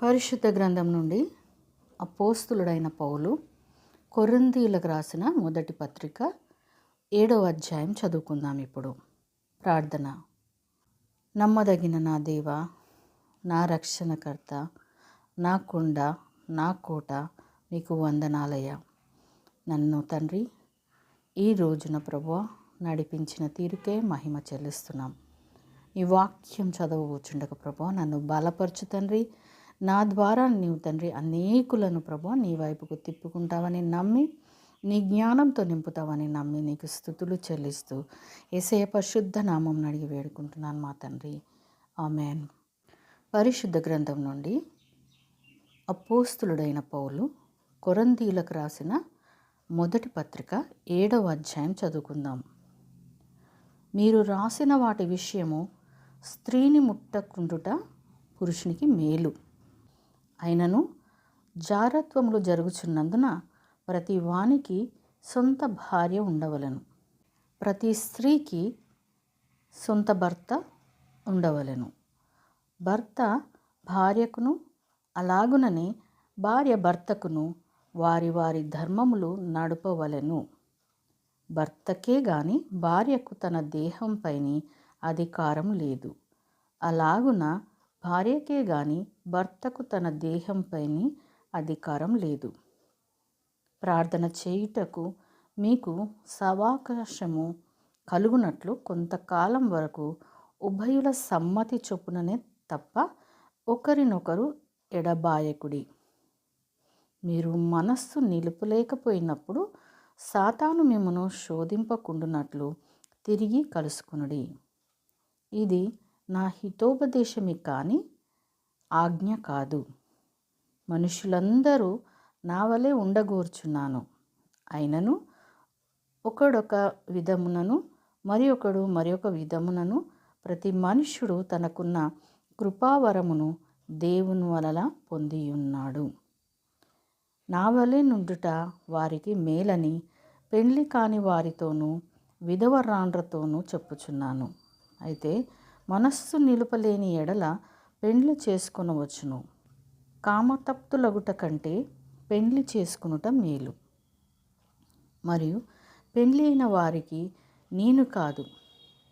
పరిశుద్ధ గ్రంథం నుండి అపోస్తులుడైన పౌలు కొరింథీయులకు రాసిన మొదటి పత్రిక 7వ అధ్యాయం చదువుకుందాం. ఇప్పుడు ప్రార్థన. నమ్మదగిన నా దేవ, నా రక్షణకర్త, నా కొండ, నా కోట, మీకు వందనాలయ్యా. నన్ను తండ్రి ఈ రోజున ప్రభువా నడిపించిన తీరుకే మహిమ చెల్లిస్తున్నాం. ఈ వాక్యం చదవవచ్చుండగా ప్రభువా నన్ను బలపరచు తండ్రి. నా ద్వారా నీవు తండ్రి అనేకులను ప్రభువా నీ వైపుకు తిప్పుకుంటావని నమ్మి, నీ జ్ఞానంతో నింపుతావని నమ్మి నీకు స్తుతులు చెల్లిస్తూ యేసయ్య పరిశుద్ధ నామం అడిగి వేడుకుంటున్నాను మా తండ్రి, ఆమేన్. పరిశుద్ధ గ్రంథం నుండి అపోస్తులుడైన పౌలు కొరింథీయులకు రాసిన మొదటి పత్రిక 7వ అధ్యాయం చదువుకుందాం. మీరు రాసిన వాటి విషయము స్త్రీని ముట్టకుండుట పురుషునికి మేలు. అయినను జారత్వములు జరుగుచున్నందున ప్రతి వానికి సొంత భార్య ఉండవలెను, ప్రతి స్త్రీకి సొంత భర్త ఉండవలెను. భర్త భార్యకును, అలాగుననే భార్య భర్తకును వారి వారి ధర్మములు నడుపవలెను. భర్తకే గాని భార్యకు తన దేహంపైని అధికారం లేదు, అలాగున భార్యకే గాని భర్తకు తన దేహంపైని అధికారం లేదు. ప్రార్థన చేయుటకు మీకు సవకాశము కలుగునట్లు కొంతకాలం వరకు ఉభయుల సమ్మతి చొప్పుననే తప్ప ఒకరినొకరు ఎడబాయకుడి. మీరు మనస్సు నిలుపులేకపోయినప్పుడు సాతాను మిమ్మును శోధింపకుండునట్లు తిరిగి కలుసుకొనుడి. ఇది నా హితోపదేశమే కాని ఆజ్ఞ కాదు. మనుషులందరూ నా వలె ఉండగోర్చున్నాను. అయినను ఒకడొక విధమునను మరి ఒక విధమునను ప్రతి మనుష్యుడు తనకున్న కృపావరమును దేవుని వలన పొందియున్నాడు. నా వలె నుండుట వారికి మేలని పెండ్లి కాని వారితోనూ విధవరాండ్రతోనూ చెప్పుచున్నాను. అయితే మనస్సు నిలుపలేని ఎడల పెండ్లి చేసుకొనవచ్చును. కామతప్తులగుట కంటే పెండ్లి చేసుకొనుట మేలు. మరియు పెండ్లి అయిన వారికి నేను కాదు,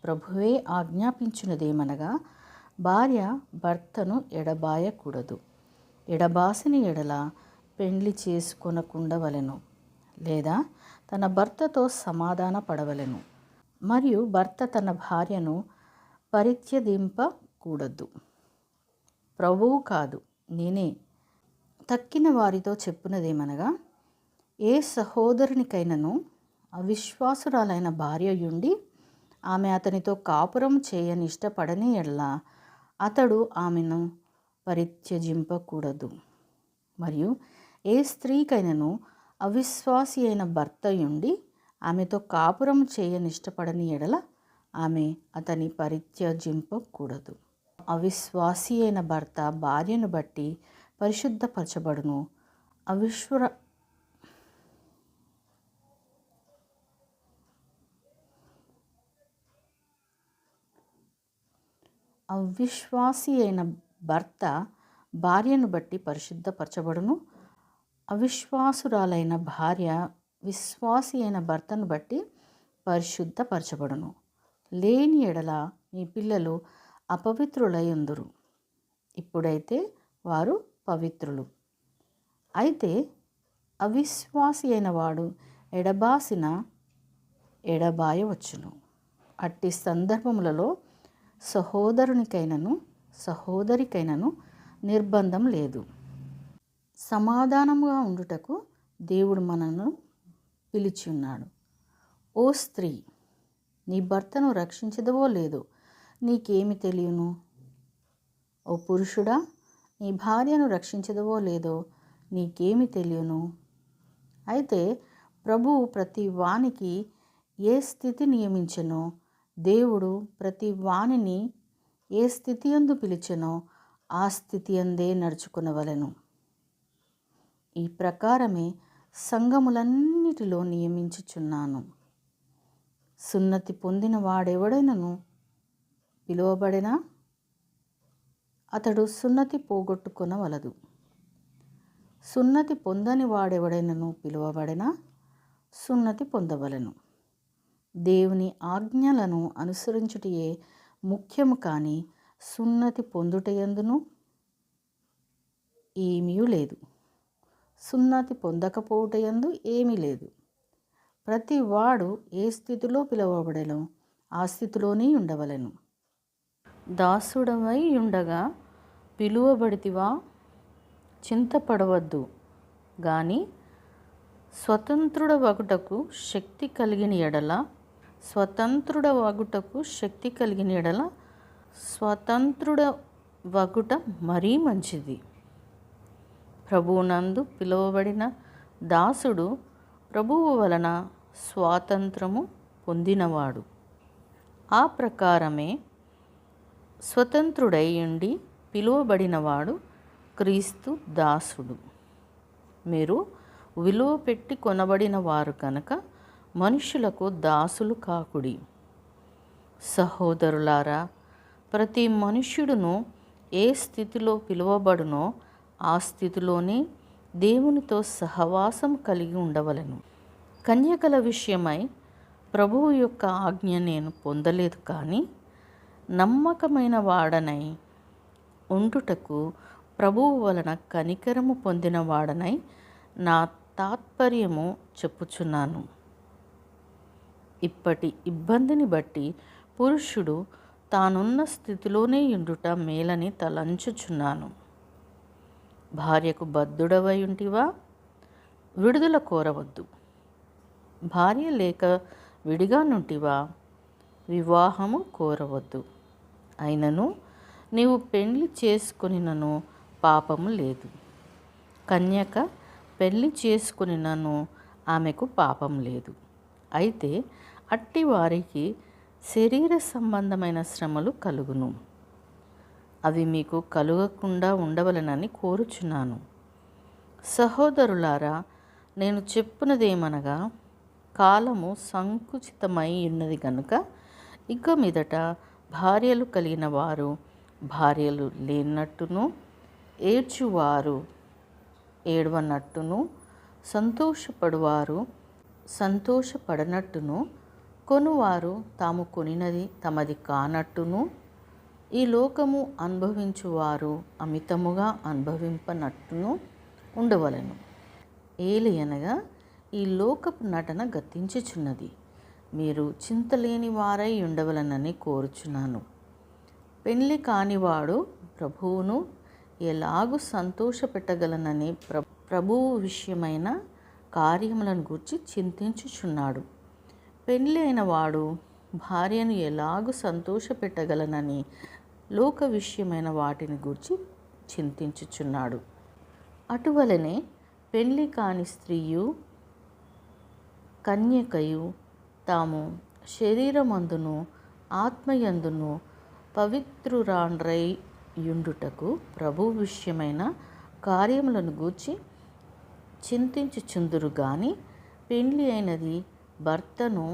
ప్రభువే ఆజ్ఞాపించున్నదేమనగా, భార్య భర్తను ఎడబాయకూడదు. ఎడబాసిన ఎడల పెండ్లి చేసుకొనకుండవలెను, లేదా తన భర్తతో సమాధాన పడవలెను. మరియు భర్త తన భార్యను పరిత్యజింపకూడదు. ప్రభువు కాదు, నేనే తక్కిన వారితో చెప్పున్నదేమనగా, ఏ సహోదరునికైనను అవిశ్వాసురాలైన భార్యయుండి ఆమె అతనితో కాపురం చేయని ఇష్టపడని ఎడల అతడు ఆమెను పరిత్యజింపకూడదు. మరియు ఏ స్త్రీకైనను అవిశ్వాసి అయిన భర్తయుండి ఆమెతో కాపురం చేయని ఇష్టపడని ఎడల ఆమె అతని పరిత్యజింపకూడదు. అవిశ్వాసి అయిన భర్త భార్యను బట్టి పరిశుద్ధపరచబడును. అవిశ్వాసి అయిన భర్త భార్యను బట్టి పరిశుద్ధపరచబడును. అవిశ్వాసురాలైన భార్య విశ్వాసి అయిన భర్తను బట్టి పరిశుద్ధపరచబడును. లేని ఎడల మీ పిల్లలు అపవిత్రులయ్యుందురు, ఇప్పుడైతే వారు పవిత్రులు. అయితే అవిశ్వాసి అయిన వాడు ఎడబాయవచ్చును. అట్టి సందర్భములలో సహోదరునికైనను సహోదరికైనను నిర్బంధం లేదు. సమాధానముగా ఉండుటకు దేవుడు మనను పిలిచి ఉన్నాడు. ఓ స్త్రీ, నీ భర్తను రక్షించదవో లేదో నీకేమి తెలియను? ఓ పురుషుడా, నీ భార్యను రక్షించదవో లేదో నీకేమి తెలియను? అయితే ప్రభువు ప్రతి వానికి ఏ స్థితి నియమించెనో, దేవుడు ప్రతి వానిని ఏ స్థితి యందు పిలిచెనో ఆ స్థితి యందే నడుచుకొనవలెను. ఈ ప్రకారమే సంఘములన్నిటిలో నియమించుచున్నాను. సున్నతి పొందిన వాడెవడైనను పిలువబడినా అతడు సున్నతి పోగొట్టుకొనవలదు. సున్నతి పొందని వాడెవడైనను పిలువబడినా సున్నతి పొందవలెను. దేవుని ఆజ్ఞలను అనుసరించుటయే ముఖ్యము కానీ సున్నతి పొందుటయందును ఏమీ లేదు. సున్నతి పొందకపోవుటయందు ఏమీ లేదు. ప్రతి వాడు ఏ స్థితిలో పిలువబడెనో ఆ స్థితిలోనే ఉండవలెను. దాసుడవై ఉండగా పిలువబడితివా, చింతపడవద్దు గాని స్వతంత్రుడవగుటకు శక్తి కలిగిన ఎడల స్వతంత్రుడవగుట మరీ మంచిది. ప్రభువునందు పిలువబడిన దాసుడు ప్రభువు వలన స్వాతంత్రము పొందినవాడు. ఆ ప్రకారమే స్వతంత్రుడై ఉండి పిలువబడినవాడు క్రీస్తు దాసుడు. మీరు విలువ పెట్టి కొనబడిన వారు కనుక మనుషులకు దాసులు కాకుడి. సహోదరులారా, ప్రతి మనుష్యుడును ఏ స్థితిలో పిలువబడునో ఆ స్థితిలోనే దేవునితో సహవాసం కలిగి ఉండవలెను. కన్యకల విషయమై ప్రభువు యొక్క ఆజ్ఞ నేను పొందలేదు, కానీ నమ్మకమైన వాడనై ఉండుటకు ప్రభువు వలన కనికరము పొందిన వాడనై నా తాత్పర్యము చెప్పుచున్నాను. ఇప్పటి ఇబ్బందిని బట్టి పురుషుడు తానున్న స్థితిలోనే ఉండుట మేలని తలంచుచున్నాను. భార్యకు బద్ధుడవై ఉంటివా, విడుదల కోరవద్దు. భార్య లేక విడిగా నుంటివా, వివాహము కోరవద్దు. అయినను నీవు పెళ్లి చేసుకొనినను పాపము లేదు. కన్యక పెళ్లి చేసుకొనినను ఆమెకు పాపం లేదు. అయితే అట్టి వారికి శరీర సంబంధమైన శ్రమలు కలుగును. అవి మీకు కలుగకుండా ఉండవలెనని కోరుచున్నాను. సహోదరులారా, నేను చెప్పునదేమనగా, కాలము సంకుచితమై ఉన్నది గనుక ఇక మీదట భార్యలు కలిగిన వారు భార్యలు లేనట్టును, ఏడ్చువారు ఏడవనట్టును, సంతోషపడువారు సంతోషపడనట్టును, కొనువారు తాము కొనినది తమది కానట్టును, ఈ లోకము అనుభవించువారు అమితముగా అనుభవింపనట్టును ఉండవలెను. ఏలియనగా ఈ లోకపు నటన గతించుచున్నది. మీరు చింతలేని వారై ఉండవలనని కోరుచున్నాను. పెళ్లి కానివాడు ప్రభువును ఎలాగూ సంతోషపెట్టగలనని ప్రభువు విషయమైన కార్యములను గూర్చి చింతించుచున్నాడు. పెళ్లి అయిన వాడు భార్యను ఎలాగూ సంతోషపెట్టగలనని లోక విషయమైన వాటిని గూర్చి చింతించుచున్నాడు. అటువలనే పెళ్లి కాని స్త్రీయు కన్యకయు తాము శరీరమందును ఆత్మయందును పవిత్రురాండ్రై యుండుటకు ప్రభు విషయమైన కార్యములను గూర్చి చింతించుచుందురు గాని పెళ్లి అయినది భర్తను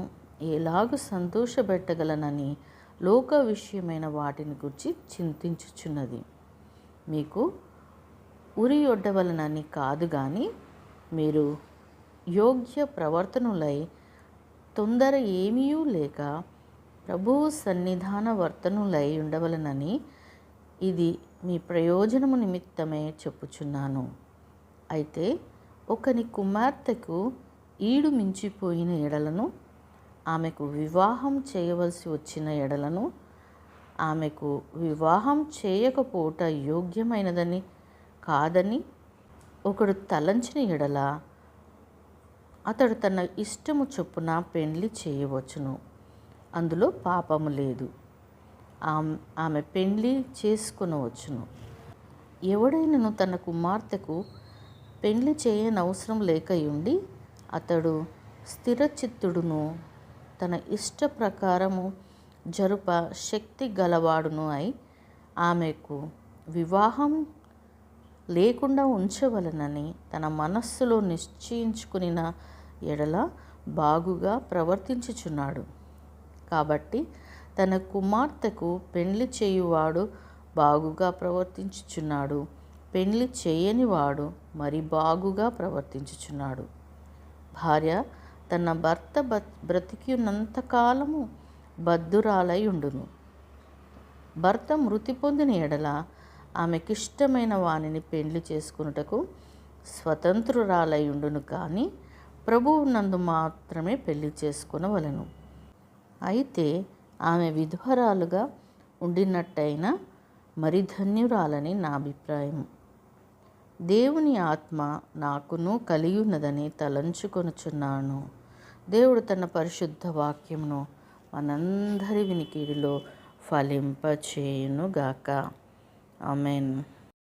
ఎలాగూ సంతోషపెట్టగలనని లోక విషయమైన వాటిని గురించి చింతించుచున్నది. మీకు ఉరి ఒడ్డవలనని కాదు, కానీ మీరు యోగ్య ప్రవర్తనులై తొందర ఏమీ లేక ప్రభువు సన్నిధాన వర్తనులై ఉండవలనని ఇది మీ ప్రయోజనము నిమిత్తమే చెప్పుచున్నాను. అయితే ఒకని కుమార్తెకు ఈడు మించిపోయిన ఎడలను, ఆమెకు వివాహం చేయవలసి వచ్చిన ఎడలను, ఆమెకు వివాహం చేయకపోవట యోగ్యమైనదని కాదని ఒకడు తలంచిన ఎడల అతడు తన ఇష్టము చొప్పున పెండ్లి చేయవచ్చును. అందులో పాపము లేదు. ఆమె పెండ్లి చేసుకొనవచ్చును. ఎవడైనను తన కుమార్తెకు పెండ్లి చేయనవసరం లేకయుండి అతడు స్థిరచిత్తుడును తన ఇష్ట ప్రకారము జరుప శక్తి గలవాడును అయి ఆమెకు వివాహం లేకుండా ఉంచవలనని తన మనస్సులో నిశ్చయించుకునిన ఎడల బాగుగా ప్రవర్తించుచున్నాడు. కాబట్టి తన కుమార్తెకు పెండ్లి చేయువాడు బాగుగా ప్రవర్తించుచున్నాడు. పెళ్లి చేయనివాడు మరి బాగుగా ప్రవర్తించుచున్నాడు. భార్య తన భర్త బ్రతికినంత కాలము బద్ధురాలై ఉండును. భర్త మృతి పొందిన ఎడల ఆమెకిష్టమైన వానిని పెళ్లి చేసుకున్నటకు స్వతంత్రురాలై ఉండును, కానీ ప్రభువు నందు మాత్రమే పెళ్లి చేసుకొనవలెను. అయితే ఆమె విధవరాలుగా ఉండినట్టయినా మరి ధన్యురాలని నా అభిప్రాయం. దేవుని ఆత్మ నాకును కలిగి ఉన్నదని తలంచుకొనుచున్నాను. దేవుడు తన పరిశుద్ధ వాక్యమును మనందరి వినికిడిలో ఫలింపచేయునుగాక. ఆమేన్.